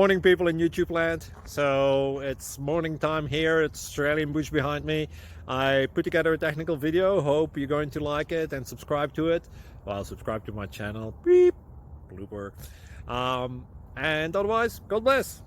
Morning, people in YouTube land. So it's morning time here. It's Australian bush behind me. I put together a technical video. Hope you're going to like it and subscribe to it. Well, subscribe to my channel. Beep. Blooper. And otherwise, God bless.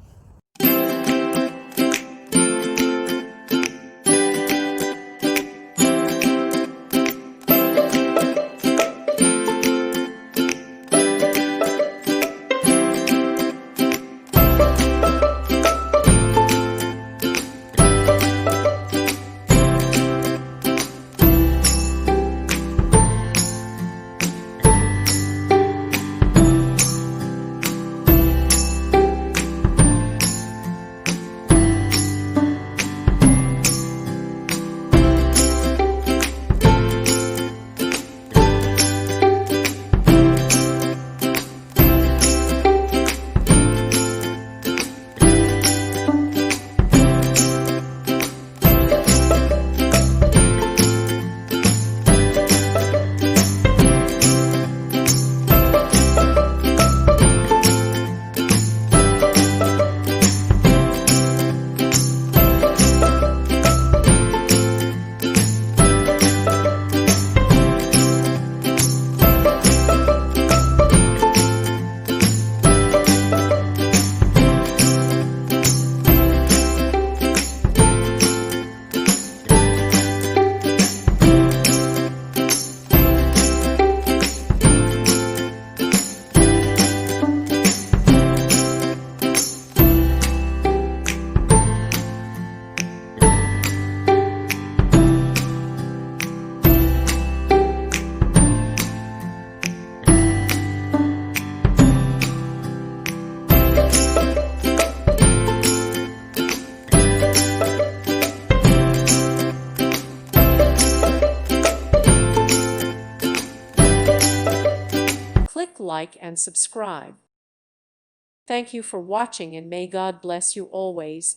Click like and subscribe. Thank you for watching and may God bless you always.